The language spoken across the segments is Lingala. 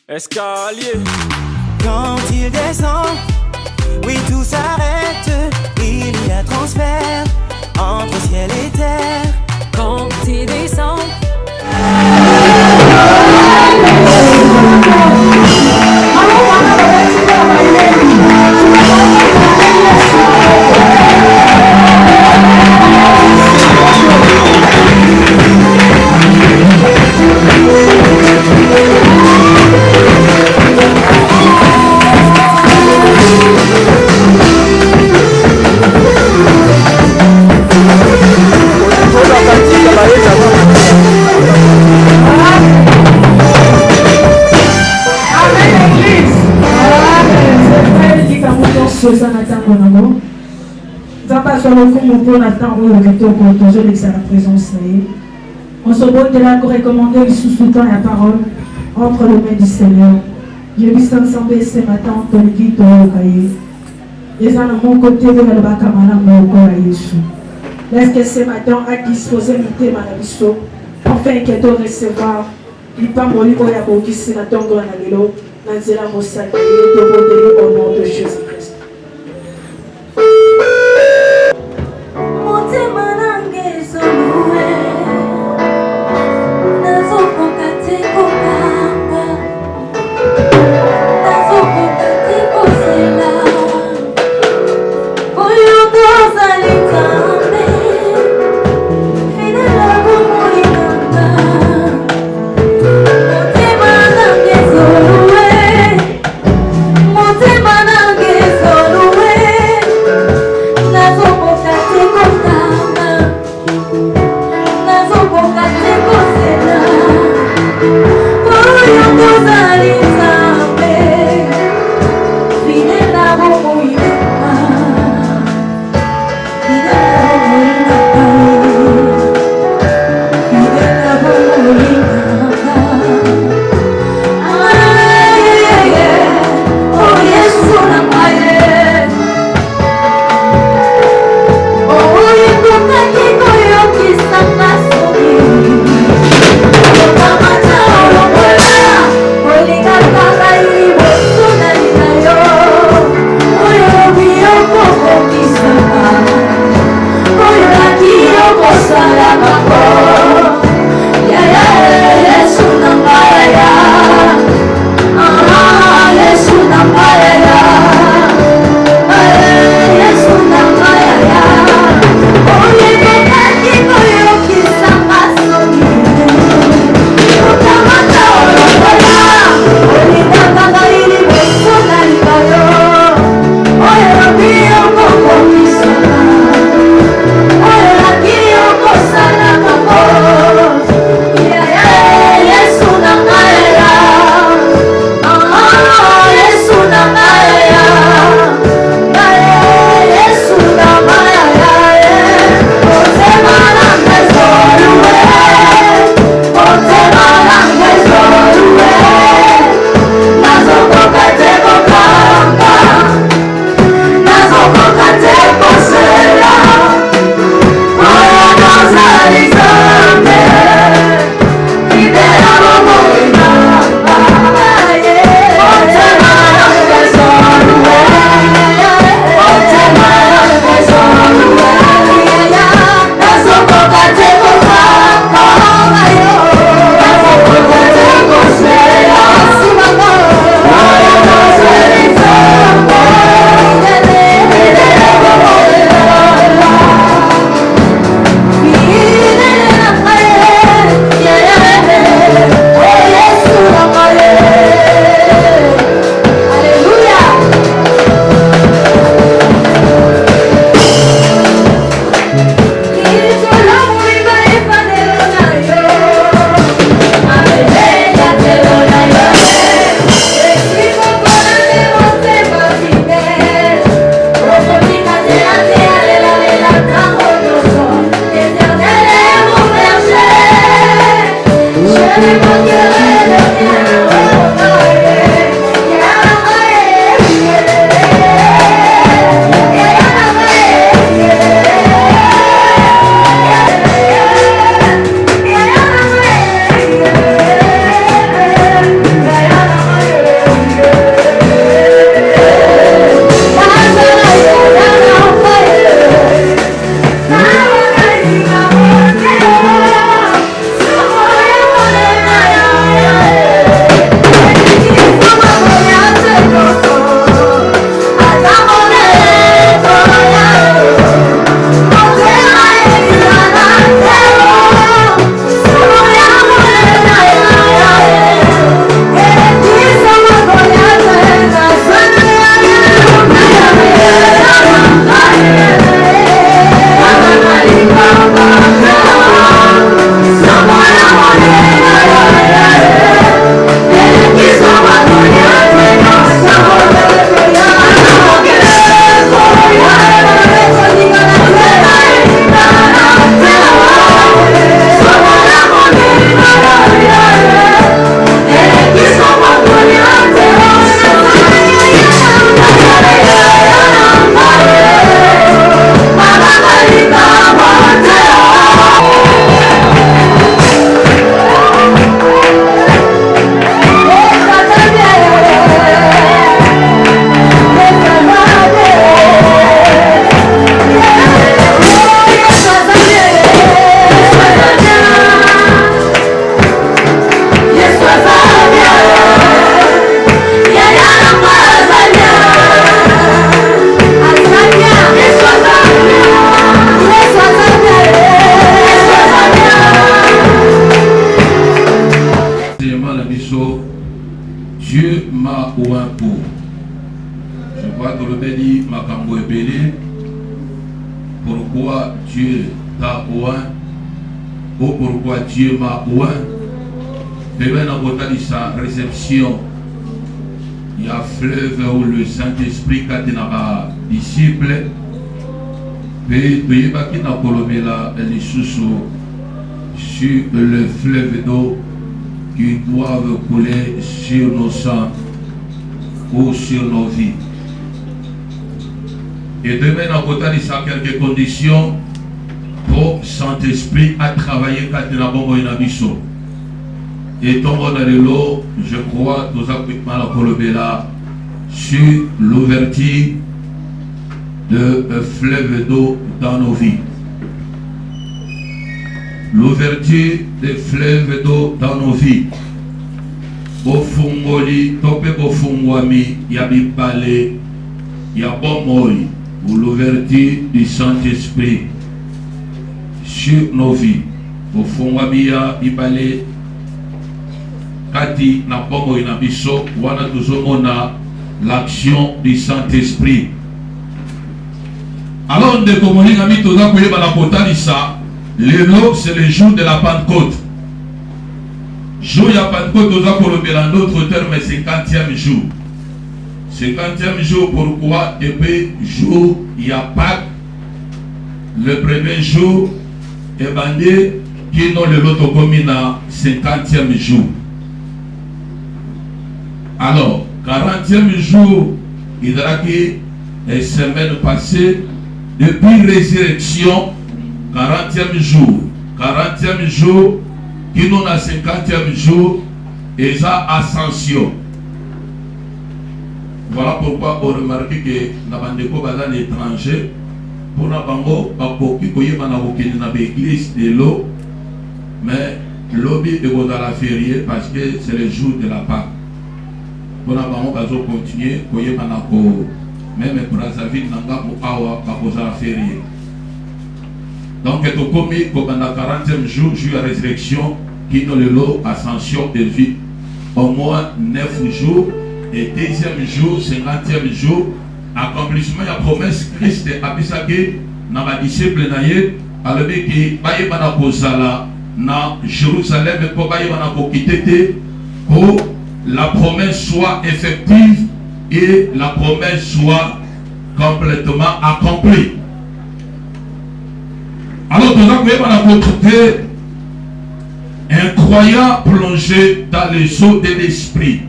Escalier. Quand il descend, oui tout s'arrête. Il y a transfert entre ciel et terre. Quand il descend. On se voit de là pour recommander sous soutenant la parole entre les mains du Seigneur. Je vis ensemble ce matin pour le guide au cahier. Les gens de mon côté de la Bakamana m'ont Yesu. Est-ce que ce matin a disposé de thème à la biso afin que tu recevoir il pas mourir au yabo qui s'est dans ton grand alélo dans la mossaille de au nom de Jésus-Christ. Motema nange Dieu m'a oint pour. Je crois que le béni m'a cambo ébélé. Pourquoi Dieu t'a oint ou pourquoi Dieu m'a oint. Et maintenant, on a sa réception. Il y a un fleuve où le Saint-Esprit a été disciple. Et il y a les sous sur le fleuve d'eau qui doivent couler sur nos sangs ou sur nos vies. Et demain, on a quelques conditions pour Saint-Esprit à travailler quand il y a un bon. Et tombons dans l'eau, je crois, nous avons là sur l'ouverture de fleuve d'eau dans nos vies. L'ouverture des fleuves d'eau dans nos vies. Bofungoli, tope bofungwami, yabipale, yabomoy, pour l'ouverture du Saint-Esprit sur nos vies. Bofungwami yabipale, kati na bomoy na biso, wana tuzomona l'action du Saint-Esprit. Alors, de communiquer à Mitoda pour la Potalissa, c'est le jour de la Pentecôte. Jour de la Pentecôte, nous avons un autre terme, 50e jour. 50e jour, pourquoi? Et puis, jour, il y a Pâques. Le premier jour, et bandé, qui n'ont le l'autre commune à 50e jour. Alors, 40e jour, il y a une semaine passée, depuis résurrection, 40e jour, 40e jour, qui nous a 50e jour, et ça ascension. Voilà pourquoi on remarque que nous avons des étrangers, pour nous avons l'église de l'eau, mais l'objet est dans la férié parce que c'est le jour de la Pâque. Pour nous avons continuer, même pour la vie, nous avons la férié. Donc, comme 40e jour, jour de résurrection, qui nous le lot, ascension de vie, au moins 9 jours, et deuxième jour, 50e jour, accomplissement de la promesse Christ a bisagé dans ma disciple naïe, à lever qui baye bana kozala na Jérusalem pour baye bana quitter pour la promesse soit effective et la promesse soit complètement accomplie. Alors, nous avons trouvé un croyant plongé dans les eaux de l'esprit.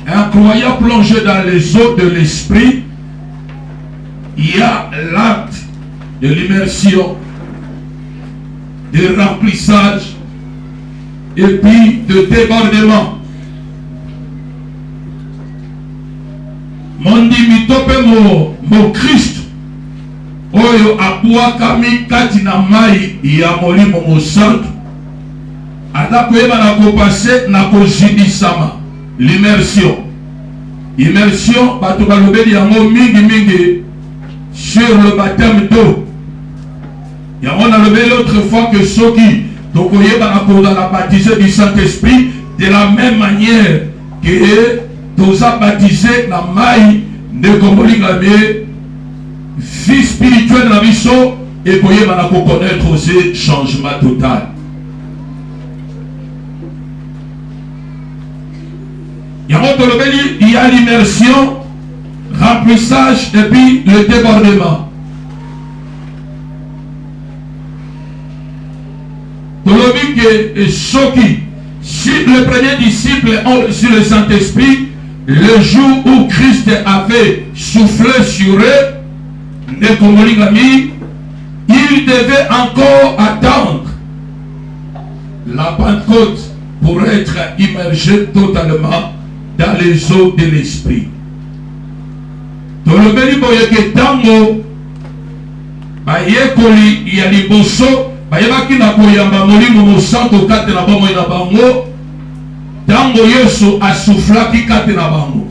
Un croyant plongé dans les eaux de l'esprit, il y a l'acte de l'immersion, de remplissage et puis de débordement. Mon dimitope mon Christ. Oyo abuakami kati na mai ya molimo mosantu atakoyeba na kopase na kozidisama l'immersion. Immersion bato balobeli yango mingi sur le baptême d'eau. Yango na lobeli l'autre fois que soki tokoyeba na kozala baptisé du Saint-Esprit de la même manière que toza baptisé na mai de komolingamie vie spirituelle dans la mission et pour connaître aussi changement total. Il y a l'immersion, remplissage et puis le débordement. Si le premier disciple a reçu le Saint-Esprit, le jour où Christ avait soufflé sur eux, il devait encore attendre la Pentecôte pour être immergé totalement dans les eaux de l'esprit. Tolobeli boyeke tango bayekoli ya liboso bayebaki na koyamba molimo mosantu kate na bomoi na bango tango Yesu asuflaki kate na bango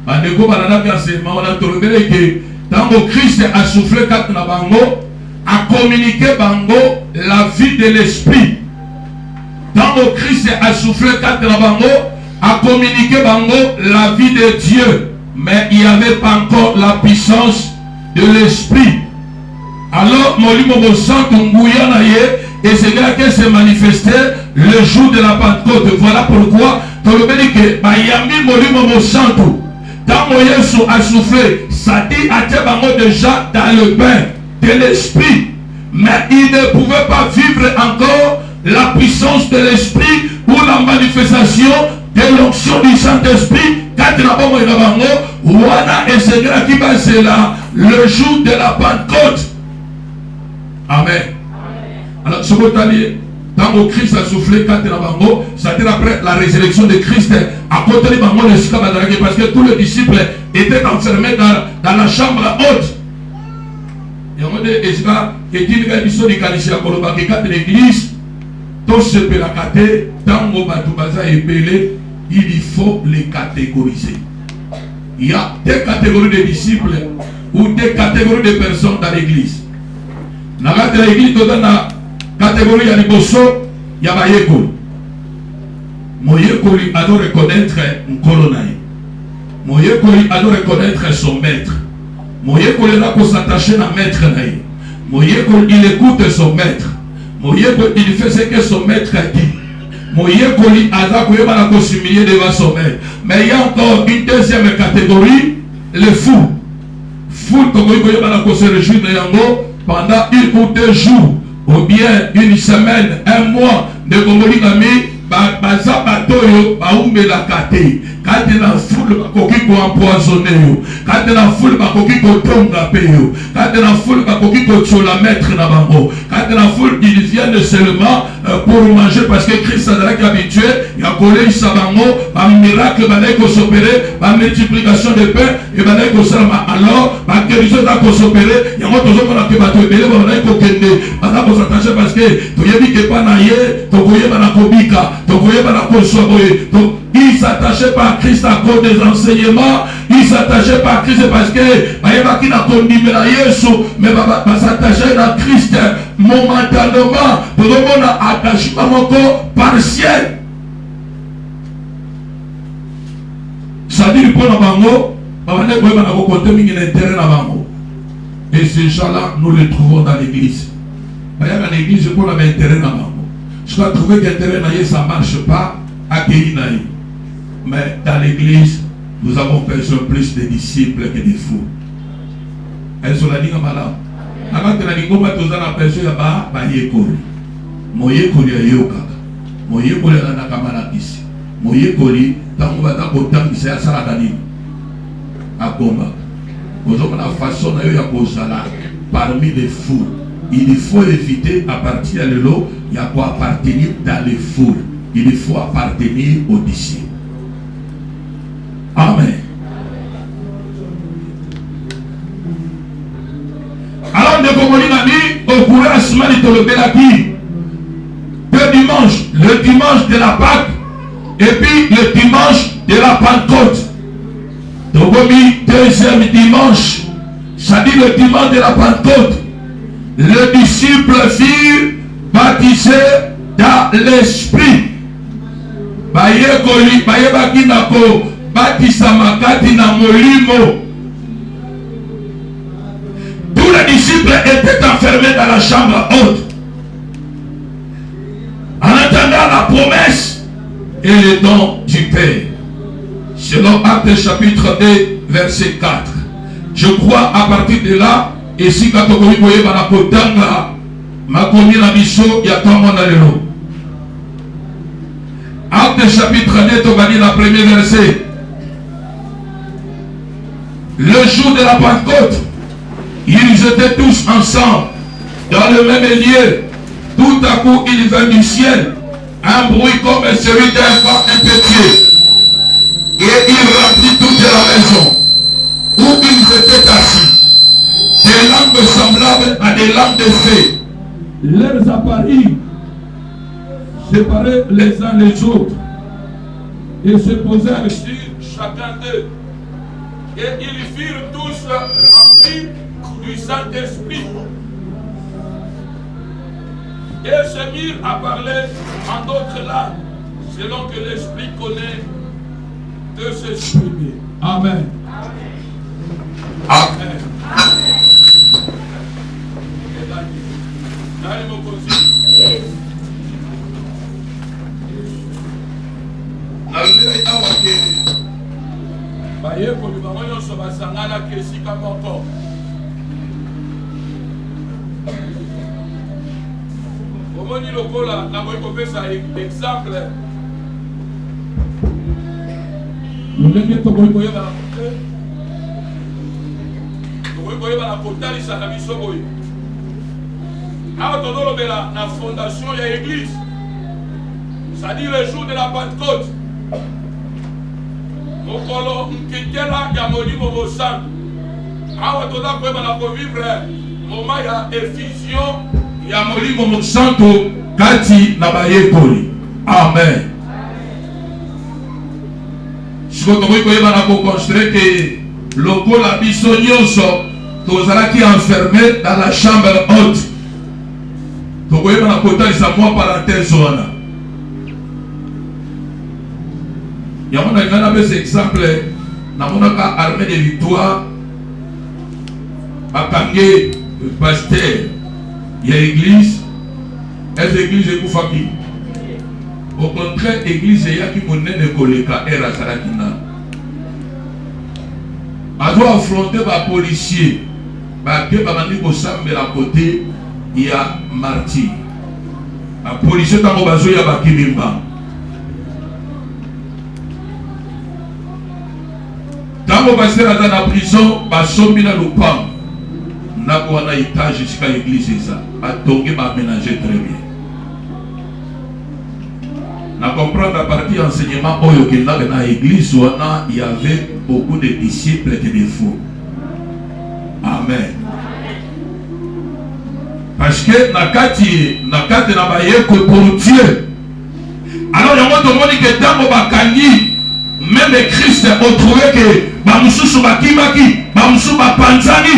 bandeko bananaki enseignement wana tolobeli ke tango Christ a soufflé kate na bango a communiqué bango la vie de l'esprit. Tango Christ a soufflé kate na bango communiqué la vie de Dieu, mais il n'y avait pas encore la puissance de l'esprit. Alors, Molimo Santo Nguyana et c'est là qu'elle s'est manifestée le jour de la Pentecôte. Voilà pourquoi tu le dis que Bayami Molimo Santo, quand Moïse a soufflé, ça dit à Thébango déjà dans le bain de l'esprit, mais il ne pouvait pas vivre encore la puissance de l'esprit ou la manifestation de l'onction du Saint-Esprit. Quand il a bon Wana et Seigneur qui va c'est là le jour de la Pentecôte. Amen. Alors, ce que tu as dit, quand le Christ a soufflé, quand il a bango, c'est-à-dire après la résurrection de Christ, à côté de bango, parce que tous les disciples étaient enfermés dans la chambre haute. Et on dit, et dit, quand l'église, tout ce que la caté, tant que Batoubaza est belé, il faut les catégoriser. Il y a des catégories de disciples ou des catégories de personnes dans l'église. Dans l'église, dans la catégorie, il y a des bossons, il y a des écoles. Moyekoli a doit reconnaître un colonel. Moyekoli a doit reconnaître son maître. Moyekoli n'a pas s'attacher à maître. Moyekoli, il écoute son maître. Moyekoli, il fait ce que son maître a dit. Moyekoli a doit s'humilier devant son maître. Mais il y a encore une deuxième catégorie, les fous. Fous, comme il se réjouir pendant 1 ou 2 jours, ou bien une semaine, 1 mois de Gomoligami, baza batoyo baumbe la kate. Quand il a foule bakoki ko empoisonner, quand il a foule bakoki ko tonga peyo, quand il a foule bakoki ko tchola mettre na bango, quand il a foule ils viennent seulement pour manger parce que Christ est habitué, il a collé sabango, un miracle banay ko s'opérer, une multiplication de pain et banay ko salama. Alors, ba guérison da ko s'opérer, il y a moi toujours qu'on a que bato belé banay ko kende, bana ko s'attacher parce que to yebi ke pa na ye, to koye bana ko bika. Donc, il ne s'attachait pas à Christ à cause des enseignements. Il ne s'attachait pas à Christ parce que il n'a pas Jésus, mais il s'attachait à Christ momentanément. Pour le monde, attachement encore partiel. Ça dit pour la bango, et ces gens-là, nous les trouvons dans l'église. Dans l'église, pour la intérêt dans bango. Je dois trouver qu'un terrain, ça ne marche pas à Kéinaï. Mais dans l'église, nous avons besoin plus de disciples que de fous. Est-ce que vous avez dit malade? Avant que vous avez dit que vous avez besoin de Yekoli. Moyekoli a yoka. Moyekoli a nakamalakisi. Moyekoli, tant que vous avez autant de ça, ça a gagné. À combat. Vous avez la façon de parmi les fous. Il faut éviter à partir de l'eau, il y a quoi appartenir dans les foules. Il faut appartenir aux disciples. Amen. Alors, de Komolinami, au courage, de le Belaki, le dimanche de la Pâque, et puis le dimanche de la Pentecôte. Donc, deuxième dimanche, ça dit le dimanche de la Pentecôte. Les disciples furent baptisés dans l'esprit. Tous les disciples étaient enfermés dans la chambre haute, en attendant la promesse et le don du Père. Selon Actes chapitre 2, verset 4. Je crois à partir de là, et si quand on voyait la potanga, ma commune à Bisso, il y a tout le monde à l'élo. Acte chapitre 2, on va dire la première verset. Le jour de la Pentecôte, ils étaient tous ensemble, dans le même lieu. Tout à coup, il vint du ciel un bruit comme celui d'un vent impétueux. Et il remplit toute la maison où ils étaient assis. Des langues semblables à des langues de feu leurs appareils séparés les uns les autres et se posèrent sur chacun d'eux. Et ils furent tous remplis du Saint-Esprit et se mirent à parler en d'autres langues selon que l'Esprit connaît de s'exprimer. Amen. Amen. bayekoli bango nyonso basanganaki esika moko. Omoni lokola nakoki kopesa exemple ndenge tokoki koyebana kote tokoki koyebana kotalisa na biso boye awa tozolobela na fondation ya église, c'est-à-dire le jour de la Pentecôte, mokolo nkitela ya molimo mosantu awa toza koyebana kovivre moment ya effusion ya molimo mosantu kati na bayekoli. Amen. Siko tokoki koyebana koconsidere ke lokola biso nyonso tozalaki enfermé dans la chambre haute. Tokoyeba na kotalisa mwa parenthèse wana. Yamona ngana bese exemple namonaka armée de victoire bakange pasteur ya église église ekufaki. Au contraire église yaki monene koleka era salaki na. Ado affronter ba policier ba ke ba bandi ko sambela côté il y a martyr. La police est en bazo ya bakimimba. Tango passer dans la prison, basombi na lupam. Nako wana étage jusqu'à l'église ça. Atonge ba ménager très bien. Na comprendre la partie enseignement oyo que dans l'église wana il y avait beaucoup de disciples et de faux. Amen. Parce que nakati na bayeko pour Dieu. Alors yango tomoni que tango bakangi même Christ a trouvé que bamususu bakimaki bamususu bapanzani.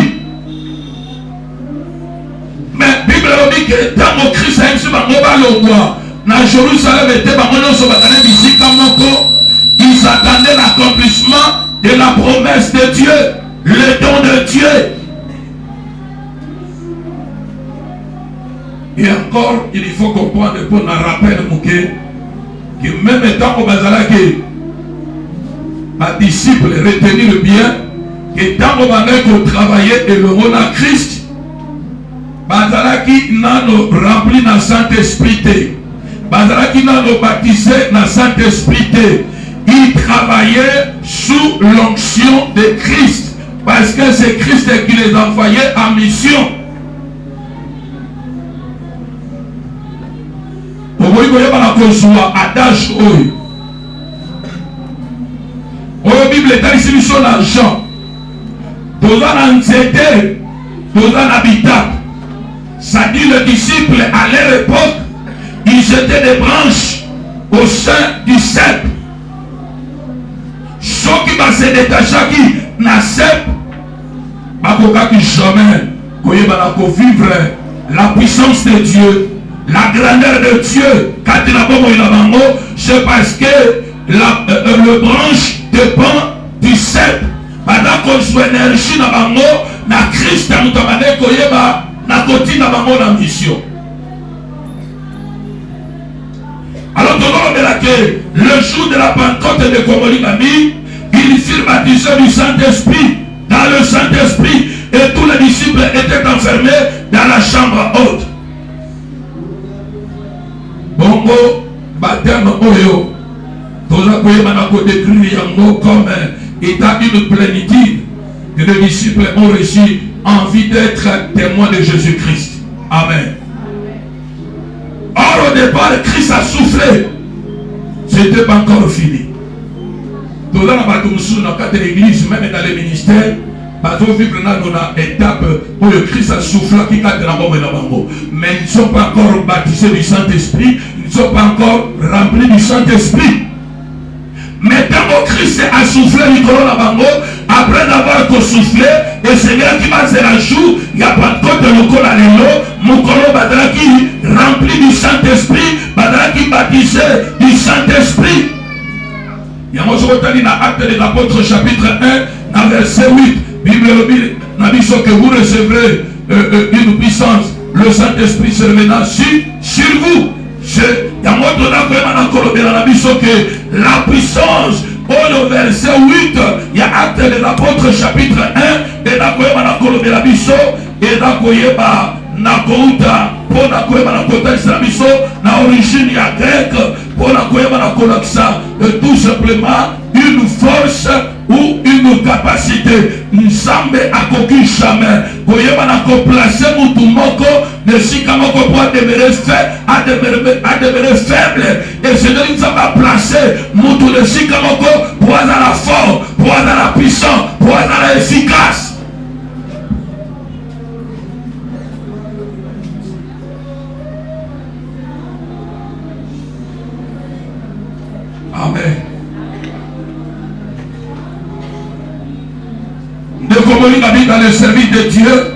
Mais Bible dit que tango Christ a été bango balongwa na Jérusalem était bango nyonso bakana bisika moko. Ils attendaient l'accomplissement de la promesse de Dieu, le don de Dieu. Et encore, il faut comprendre pour un rappel que même étant au Bazalaki, ma disciple retenir bien que tant qu'on travailler et le rôle à Christ, Bazalaki n'a rempli dans Saint-Esprit. Bazalaki n'a baptisé dans Saint-Esprit. Il travaillait sous l'onction de Christ parce que c'est Christ qui les envoyait en mission. Adage oyo Bible est ici sur l'argent toza na nzete toza na bitap. Ça dit le disciple à leur époque ils jetaient des branches au sein du cep. Ceux qui va se détacher na cep bakokaki jamais koyeba na vivre la puissance de Dieu, la grandeur de Dieu. C'est parce que le branche dépend du cep. Pendant qu'on soit énergie dans bango, na Christ a moutamane koyeba na koti na bango na mission. Alors que le jour de la Pentecôte de Komoligami, ils furent baptisés du Saint-Esprit, dans le Saint-Esprit, et tous les disciples étaient enfermés dans la chambre haute. Bongo baptême oyo toza koyeba na ko décrire yango comme état d'une plénitude que les disciples ont reçu envie d'être témoins de Jésus-Christ. Amen. Or au départ Christ a soufflé, c'était pas encore fini. Toza na bato musu na kati l'église même dans les ministères bato vivre na étape où le Christ a soufflé qui kati na bombe na bango, mais ils ne sont pas encore baptisés du Saint-Esprit. Ils ne sont pas encore remplis du Saint-Esprit. Mais quand Christ a soufflé Nicolas Labango, après d'avoir soufflé, et c'est là qui va se la joue, il n'y a pas de côte de Nicolas Lelo, Mokolo Badraki rempli du Saint-Esprit, Badraki baptisé du Saint-Esprit. Yango sokotali na Actes des Apôtres chapitre 1 na verset 8. Bible n'a dit que vous recevrez une puissance. Le Saint-Esprit se revenant sur vous. Yango tona koyeba na kolobela na biso que la puissance. Au verset 8, il y a Actes des Apôtres chapitre 1 et na koyeba na kolobela biso et na koyeba na kouta pour na koyeba na kota na biso na origine ya grec pour na koyeba na kolaksa tout simplement une force ou une capacité. Nzambe akoki jamais koyeba na ko placer mutu moko ne sika moko pour demeurer faible et c'est de nzambe a placer mutu ne sika moko pour être la fort, pour être la puissant, pour être efficace. Amen. De comment dans le service de Dieu,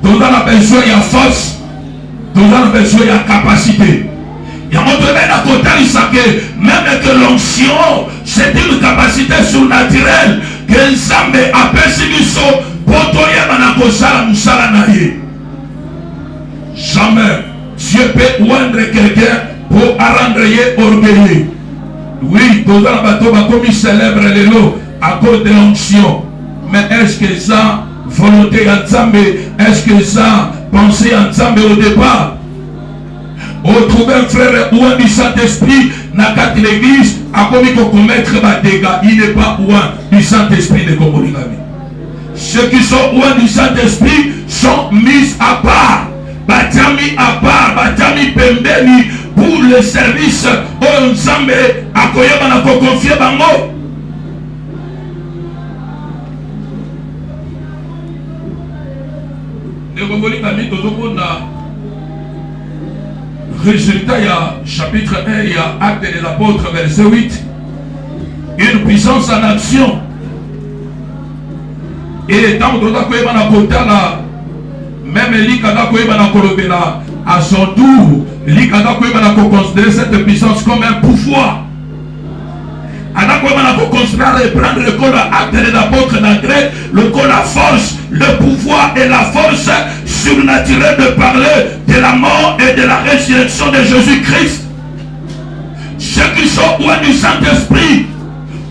nous avons besoin de force, nous avons besoin de capacité. Il y a un autre à côté que même que l'onction, c'est une capacité surnaturelle que Nzambe appelle Sibiso pour toi jamais Dieu peut oindre quelqu'un pour rendre orgueilleux. Oui, tous les bateaux comme célèbre les lots à cause de l'onction. Mais est-ce que ça, volonté en Nzambe, est-ce que ça, pensée en Nzambe au départ? On trouve un frère ou un du Saint-Esprit dans l'église a commis qu'on commettre des dégâts. Il n'est pas ouin du Saint-Esprit de Komorigami. Ceux qui sont ouin du Saint-Esprit sont mis à part. Batami à part, Batami pembeni pour le service au Nzambe à Koyama na ko confier bango. De Komorigami tozomona résultat, il y a chapitre 1, il y a Actes des Apôtres, verset 8. Une puissance en action. Et tant que nous avons même l'Ikada à son tour, l'Ikada considérer cette puissance comme un pouvoir. Considérer et prendre le corps Actes des Apôtres dans grec, le corps la force, le pouvoir et la force surnaturelle de parler de la mort et de la résurrection de Jésus-Christ. Ceux qui sont loin du Saint-Esprit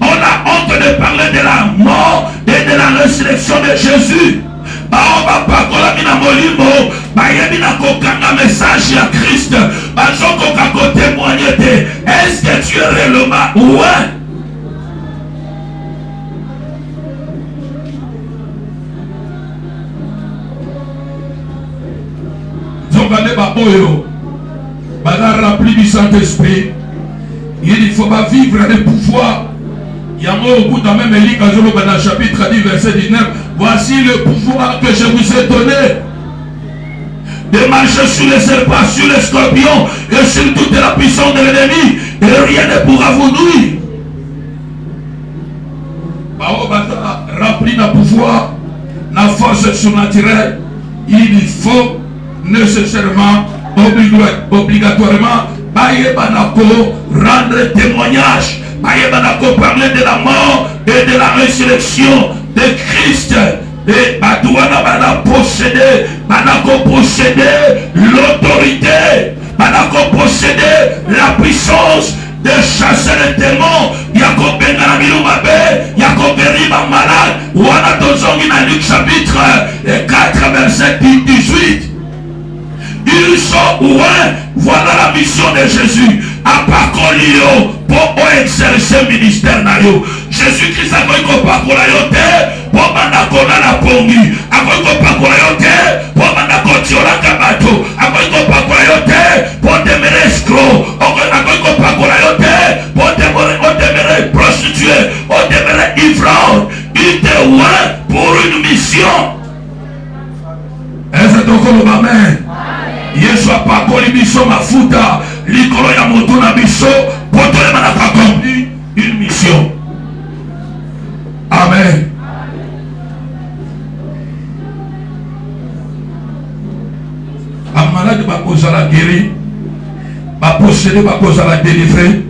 ont la honte de parler de la mort et de la résurrection de Jésus. Message à Christ. Est-ce que tu es réellement ouais? Rempli du Saint-Esprit, il ne faut pas vivre le pouvoir. Il y a un au bout de même Élie, quand je vois dans le chapitre 10, verset 19, voici le pouvoir que je vous ai donné de marcher sur les serpents, sur les scorpions et sur toute la puissance de l'ennemi, et rien ne pourra vous nuire. Rempli de pouvoir, de force surnaturelle, il faut nécessairement, obligatoirement, rendre témoignage, parler de la mort et de la résurrection de Christ. Et posséder l'autorité, posséder la puissance de chasser les démons. Yakob Benga Miloumabe, Yakob Riba malade, ou Anatozongi dans Luc chapitre 4 verset 18. Ils sont ouins, voilà la mission de Jésus. À part qu'on pour exercer le ministère. Jésus-Christ a dit qu'on pas pour la yote, pour manakona la pongi, a dit qu'on pas pour la yote, pour manakotio la kabato, a dit qu'on pas pour la yote, pour demeurer escroc, a dit qu'on pas pour la yote, pour demeurer prostitué, pour demeurer ivrogne. Il était ouin pour une mission. Est-ce que tu as amen? Yesu apakoli biso mafuta likolo ya moto na biso poto ya mana accompli une mission. Amen. Un malade va causer la guérir, va posséder, va causer la délivrer,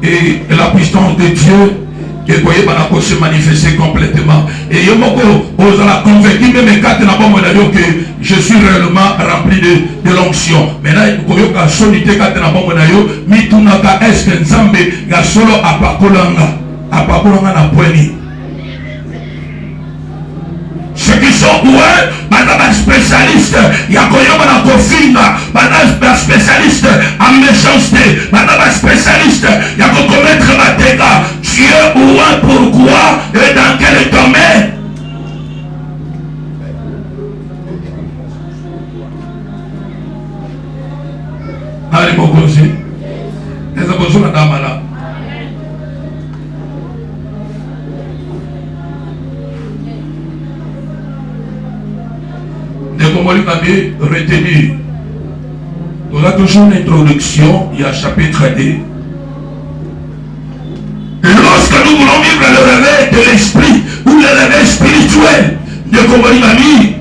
et la puissance de Dieu et voyez qu'on se manifester complètement. Et yo moko osala convaincu même quand na bon que je suis réellement rempli de l'onction. Maintenant koyo ka solité quand na bon yo mi tunaka est que nzambe ya solo apakolanga na poignet. Ceux qui sont oués, madame spécialiste, il y a un kofinga, madame spécialiste en méchanceté, madame spécialiste, il y a commettre ma dégâts. Tu es oué pourquoi et dans quel domaine? Allez, mon conseil. Les abonnés de la dame là. Comme on l'avait retenu, on a toujours une introduction, il y a chapitre 2. Lorsque nous voulons vivre le réveil de l'esprit ou le réveil spirituel de Komoli,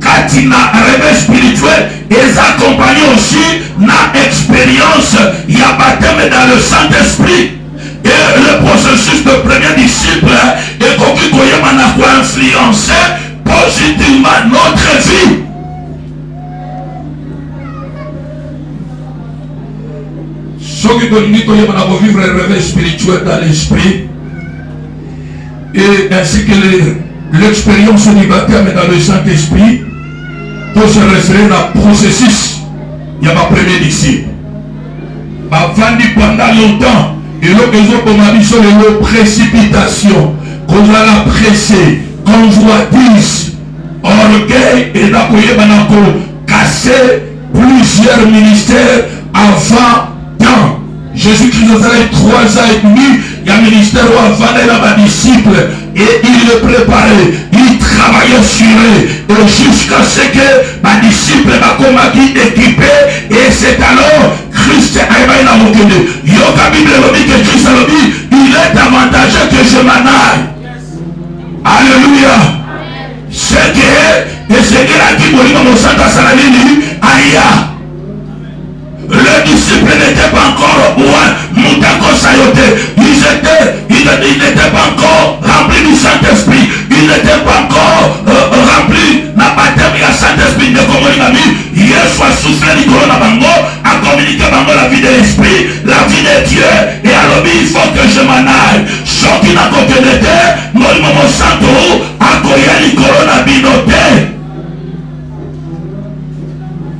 quand il y a un réveil spirituel, ils accompagnent aussi une expérience, il y a baptême dans le Saint-Esprit. Et le processus de premier disciple est qu'on a influencé positivement notre vie. Ceux qui ont vivre un réveil spirituel dans l'esprit et ainsi que l'expérience du baptême dans le Saint-Esprit pour se référer à processus. Il y a ma premier disciple. Avant pendant longtemps, et l'occasion pour ma vie sur les précipitations, qu'on a la pressée, convoitise, orgueil et d'appuyer casser plusieurs ministères avant temps. Jésus-Christ a 3 ans et demi, il y a un ministère où avant les disciples et il le préparait, il travaillait sur eux et jusqu'à ce que les disciples soient équipés et c'est alors Christ a émaillé la moquette. Yoka Bible dit que Christ a dit, il est avantageux que je m'en aille. Alléluia. C'est que et c'est que la Bible dit Santa Salamini aïa. Les disciples n'étaient pas encore Moutako Sayote. Ils n'étaient pas encore remplis du Saint-Esprit. Ils n'étaient pas encore remplis de la baptême du Saint-Esprit de Komoli. Hier soit soufflé Nicolas Nabango à communiquer la vie de l'Esprit, la vie de Dieu. Et alors il faut que je m'en aille. Ceux qui n'ont pas été, mon santo, à Koya Nicolas Nabinote.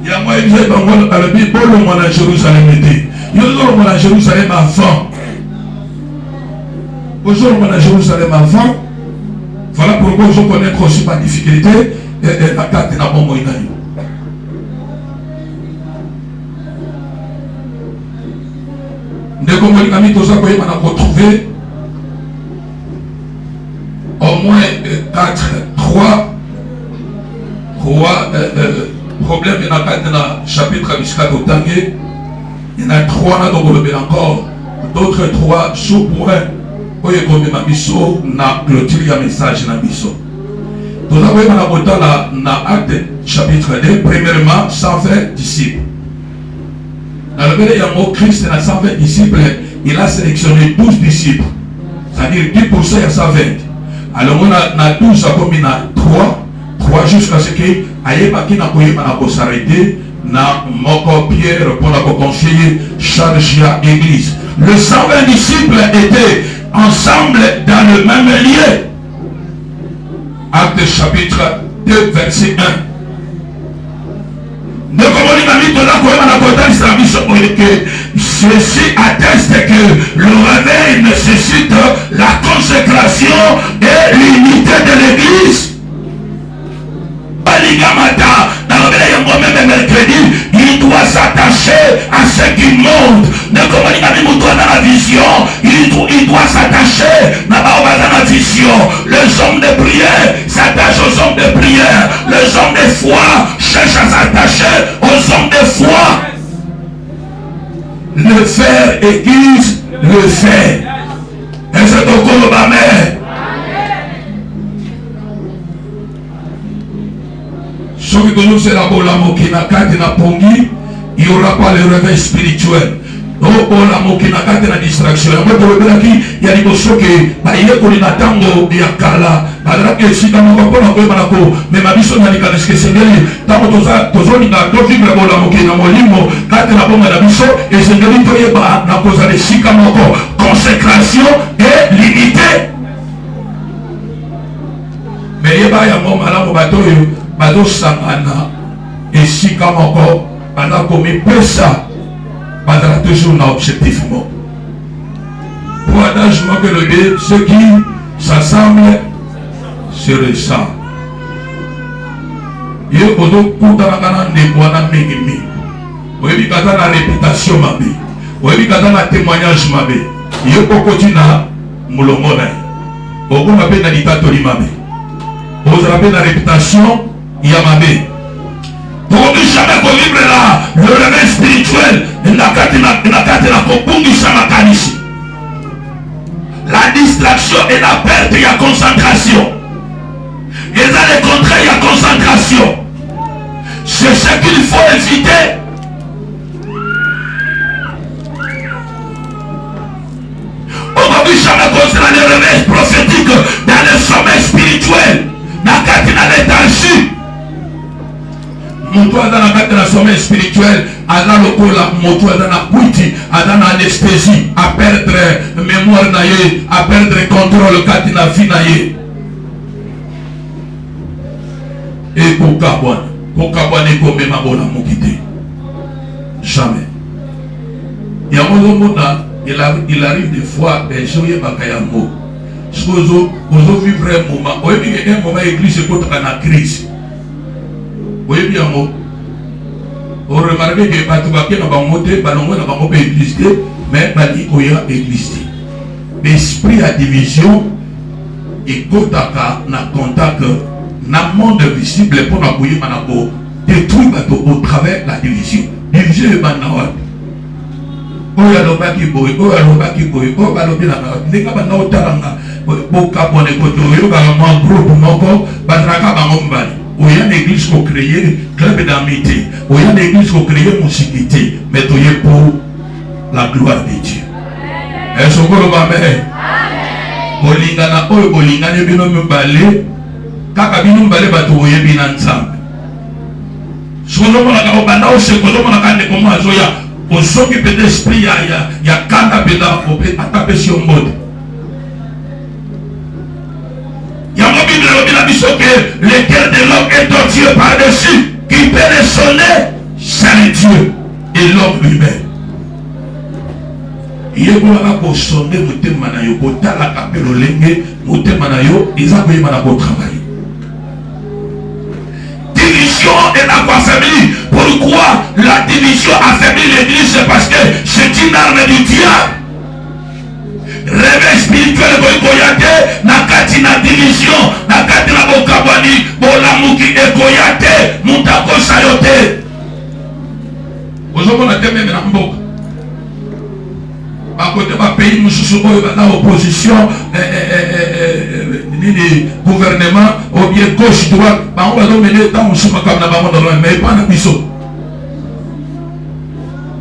Il y a moi qui disais à la Bible, bon, à Jérusalem était. Il y a à Jérusalem avant. Aujourd'hui, à Jérusalem avant. Voilà pourquoi je connais aussi ma difficulté et la carte n'a pas moyen. Dès qu'on m'a mis tout ça, on a retrouvé au moins 3 problèmes. Il y en a 4 dans le chapitre jusqu'à Totangé. Il y en a 3 dans le encore. D'autres 3 sous-points. Pour que ma mission na clôture message na mission. Nous avons dans l'acte chapitre 2, premièrement 120 disciples. Dans le cas de Christ, dans 120 disciples, il a sélectionné 12 disciples. C'est-à-dire 10% à 120. Alors on a 12 commis à 3 jusqu'à ce que Ayebaki n'a pas s'arrêter na moko Pierre pour la conseiller charge à l'église. Le 120 disciples étaient ensemble dans le même lieu. Acte chapitre 2 verset 1. Ceci atteste que le réveil nécessite la consécration et l'unité de l'église. Même mercredi, il doit s'attacher à ce qui monte. Dans la vision, il doit s'attacher à la vision. Les hommes de prière s'attachent aux hommes de prière. Les hommes de foi cherchent à s'attacher aux hommes de foi. Le fer aiguise le fer. Et c'est encore le bas-mère. Ceux qui nous c'est la bola qui n'a qu'à pongi, il n'y aura pas le réveil spirituel. la mokina kate na distraction ya moto webelaki ya liboso ke bayekoli na ntango ya kala bazalaki esika moko mpona koyeba na komema biso na likanisi esengeli ntango tozolinga tovivre bolamoki na molimo kate na bonga na biso esengeli toyeba na kozala esika moko consécration et limité. Me yeba yango malamu bato oyo bazosangana esika moko banda komipesa bazala toujours na objectif moko. Pour adage que le Dieu, ceux qui s'assemblent se ressemblent. Ye ozo kutana kana ndeko wana mingi mingi. Oyebi kata na réputation mabe. Oyebi kata na témoignage mabe. Ye kokoti na mulongo na ye. Okona pe na ditatori mabe. Ozala pe na réputation ya mabe. Pour ne jamais vivre là, le réveil spirituel, la distraction et la perte, il y a concentration. Et dans les contrats, il y a concentration. C'est ce qu'il faut éviter. On ne peut jamais concentrer le réveil prophétique dans le sommet spirituel. Dans l'étagère. Moto adana kati na sommeil spirituel adana lokola moto adana kuiti adana anesthésie à perdre mémoire na ye à perdre contrôle kati na vie na ye et kokabwana ekomema bona mokite jamais ya mozomona il arrive des fois ezoyebaka yango soki ozovivre un moment oyebi un moment église ekotaka na crise. Oui, bien, on remarque que bato baké na bango te balongo na bango pe église te mais bali oya église. L'esprit à division et kotaka na contact na monde visible pour na boyer manako détruire bato au travers la division. Division est banawa. Oya lobaki boy, oya lobaki boy, oya balobi na ndeka bana otalanga boka bone koto yo ka ma groupe moko batraka bango mbali. Il y a une église qui a créé club d'amitié. Il y a une église qui a créé musicité. Mais tout est pour la gloire de Dieu. Est-ce que vous avez bolingana oyo bolingana bino mbale kaka bino mbale bato oye bina nzambe. Sono mona ka obanda o se kozo mona ka ne komo azoya osoki pe d'esprit ya kanda beda ope atape si omode. Que le cœur de l'homme est tortueux par-dessus, qui peut le sonner, c'est Dieu et l'homme lui-même. Il y a un sonner motema na yo kotala kapelo lenge motema na yo ezako yeba na travail. Division est la affaiblie. Pourquoi la division affaiblit l'église? C'est parce que c'est une arme du diable. Réveil spirituel boyate nakati na division nakati na bokabwani bolamuki ekoyate mutako sayote ozomona te meme na mboka bakote ba pays mususu oyo bana opposition nini gouvernement ou bien gauche droite bango bazomene ta musuma comme na bango dans mais pas na biso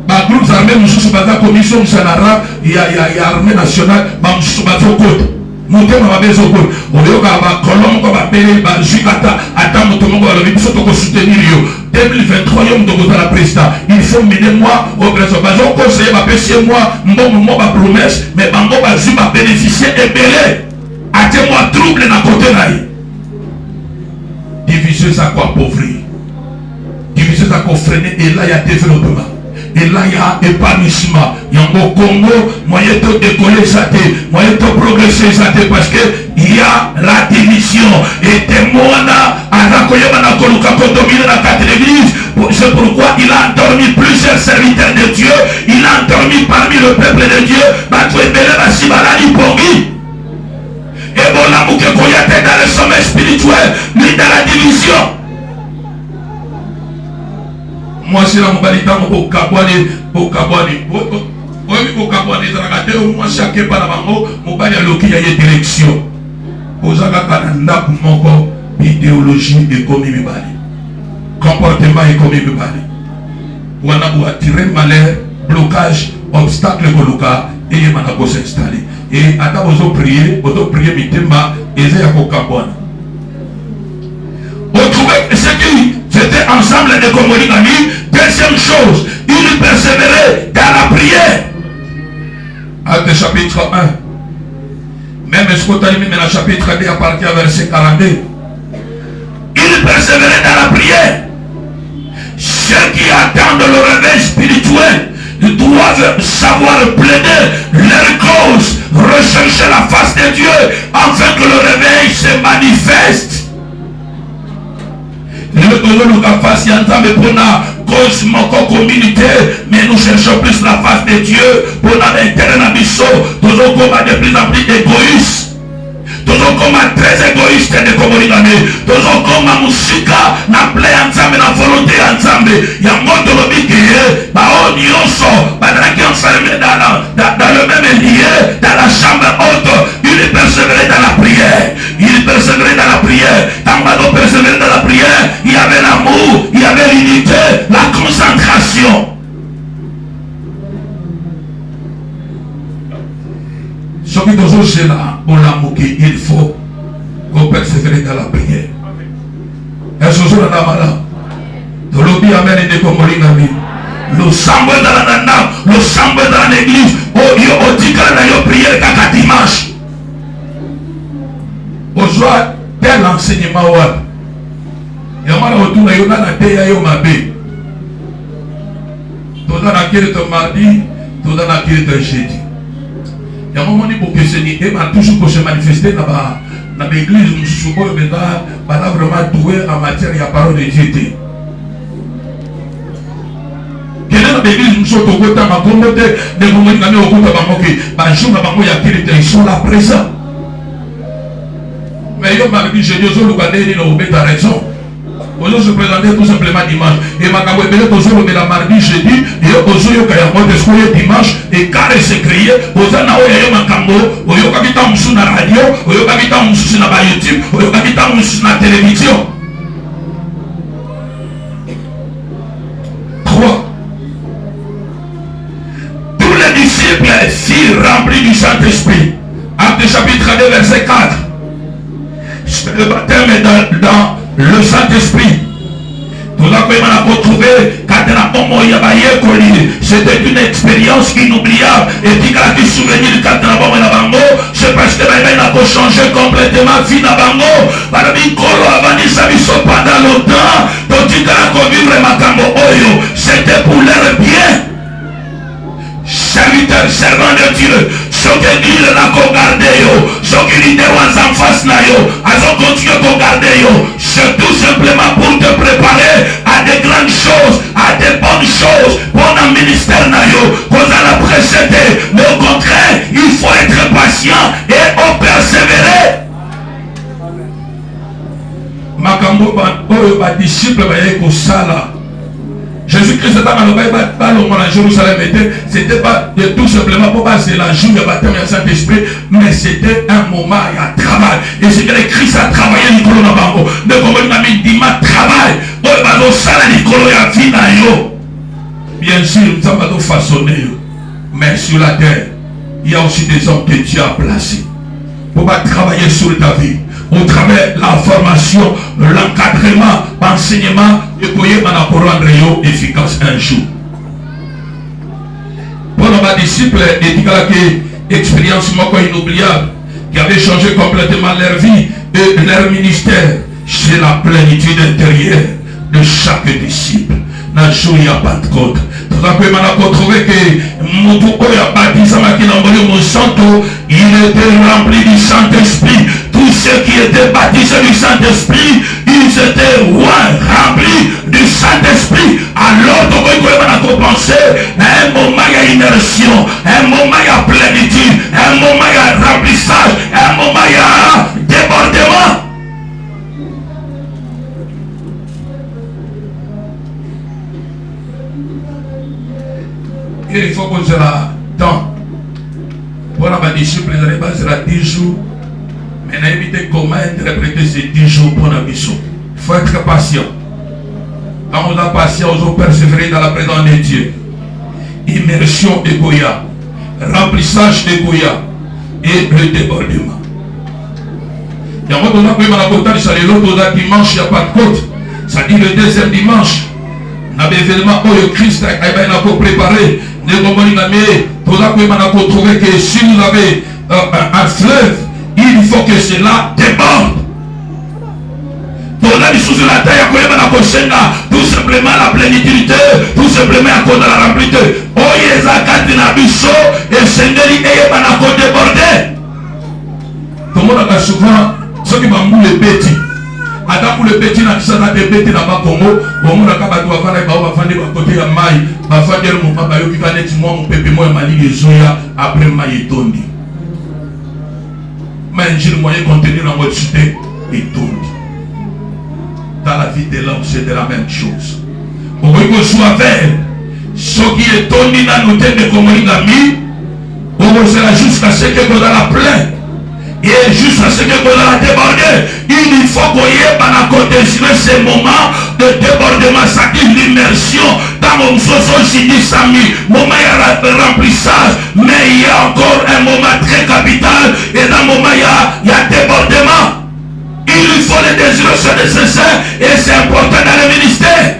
ba groupes armés mususu baza commission sanara ya armée nationale ba mususu bazokota motema babezokota oyoka ba kolom ko ba pele ba jukata ata moto moko balobi biso toko soutenir yo 2023 yo mtoko za la président il faut mener moi au président bazo conseiller ba pesier moi mbongo mo ba promesse mais bango ba zi ba bénéficier ebele ate moi trouble na côté na yi diviser ça quoi appauvrir diviser ça quoi freiner et là il y a développement. Et là, il y a épanouissement. Il y a un Congo, moyen de décoller ça, moyen de progresser ça, parce qu'il y a la division. Et témoina, c'est pourquoi il a endormi plusieurs serviteurs de Dieu. Il a endormi parmi le peuple de Dieu. Et bon, l'amour que vous êtes dans le sommet spirituel, ni dans la division. Moi c'est la mobilité pour kabwani zarakate moi chaque pas la bango mobali aloki ya direction ozaka kana ndaku moko idéologie ekomi mibali comportement ekomi mibali wana pour attirer malheur blocage obstacle koluka et manako s'installer. Et à vous prier mitemba et ya kokabwana. Vous trouvez que ceux qui étaient ensemble de Komolingami, deuxième chose, ils persévéraient dans la prière. Acte chapitre 1. Même ce qu'on a mis dans le chapitre 2 à partir du verset 42. Ils persévéraient dans la prière. Ceux qui attendent le réveil spirituel doivent savoir plaider leur cause, rechercher la face de Dieu afin que le réveil se manifeste. Communauté, mais nous cherchons plus la face de Dieu pour l'intérêt de Bisso. Nous sommes de plus en plus égoïstes. Nous sommes très égoïstes de Komolingami. Nous sommes comme la musique, na play ensemble, na volonté ensemble. Il y a un mot de l'objet qui est, dans le même lieu, dans la chambre haute. Il persévérait dans la prière. Il persévérait dans la prière. Quand on persévérait dans la prière, il y avait l'amour, il y avait l'unité, la concentration. Ce qui nous c'est là, on l'a moqué, il faut qu'on persévère dans la prière. Est-ce que vous avez là? De l'objet amène de Komolingami. Le sang dans la nana, le sang dans l'église. Oh, il dit que la prière qu'à dimanche. Aujourd'hui, tel enseignement, il y a un retour à Yona Teya Yomabe. Tout dans laquelle est mardi, tout dans laquelle est jeudi. Il y a un moment où il m'a toujours pour se manifester dans l'église, nous sommes vraiment doués en matière de la parole de Dieu. Dans l'église, nous sommes au côté de ma communauté, de mon ami au côté de ma ils sont là présents. Mais il m'a dit, je dis, tu as raison. Vous se présenter tout simplement dimanche. Et ma cabouébele, vous la mardi, jeudi, et vous avez dimanche, et carré se crier, vous avez un cambo, vous avez un sur la radio, vous avez un sur la YouTube, vous avez un sur la télévision. 3. Tous les disciples furent remplis du Saint-Esprit. Acte chapitre 2, verset 4. Le baptême est dans le Saint-Esprit. Nous avons retrouvé c'était une expérience inoubliable. Et puis quand tu souvenir de c'est parce que la a changé complètement la vie dans Bango. Pendant longtemps, c'était pour leur bien. Serviteurs, servants de Dieu, ceux qui disent la regarder, ceux qui disent en face, ils continuent à regarder. C'est tout simplement pour te préparer à des grandes choses, à des bonnes choses, pour un ministère, qu'on a précédé. Mais au contraire, il faut être patient et on persévérer. Makambo, disciple, Jésus-Christ était à Jérusalem, c'était pas tout simplement pour passer la journée de baptême du Saint-Esprit, mais c'était un moment de travail. Et c'est que le Christ a travaillé Nicolas Nabango. Mais comme il m'a dit, ma travail, bien sûr, nous avons façonné, mais sur la terre, il y a aussi des hommes que Dieu a placés pour travailler sur ta vie. Au travers de la formation, l'encadrement, l'enseignement, et pour rendre efficace un jour. Pour nos disciples, et expérience inoubliable, qui avait changé complètement leur vie et leur ministère, c'est la plénitude intérieure de chaque disciple. Dans le jour, il n'y a pas de compte. Tout à fait, on a trouvé que il était rempli du Saint-Esprit. Tous ceux qui étaient baptisés du Saint-Esprit, ils étaient remplis du Saint-Esprit. Alors, on a pensé à un moment il y a immersion, un moment il y a plénitude, un moment il y a remplissage, un moment il y a débordement. Et il faut qu'on se la temps. Pour la disciple, il sera 10 jours. Mais n'évitez comment interpréter ces 10 jours pour la mission. Il faut être patient. Quand on est patient, on peut persévérer dans la présence de Dieu. immersion de Goya, remplissage de Goya et le débordement. Il y a un moment où on a dit l'autre dimanche, il n'y a pas de côte. Ça dit le deuxième dimanche. On a événement où Christ a préparé. On a trouvé que si vous avez un fleuve, il faut que cela déborde. Tout simplement la plénitude, tout simplement à cause de la remplitude. Oh, il y a et le Seigneur est débordé. Tout le monde a souvent ceux qui m'ont le petit. Adam le petit n'a pas de petit dans ma Congo. Au monde a pas de côté à maille. Ma famille mon papa qui va être moi mon pépé moi mali les zoya après maille tondi. Mais j'ai le moyen de contenir dans votre cité et tondi. Dans la vie de l'homme c'est de la même chose. Au lieu que soit vert, ce qui est tondi dans nos têtes de communauté, on sera jusqu'à ce que vous dans la plaine. Et jusqu'à ce que vous la débordez, il faut qu'on y ait ces moments de débordement, ça dit l'immersion dans mon socio moment il y a remplissage, mais il y a encore un moment très capital et dans le moment il y a débordement. Il faut les désirs sont nécessaires et c'est important dans le ministère.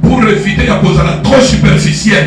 Pour éviter à cause de la trop superficielle,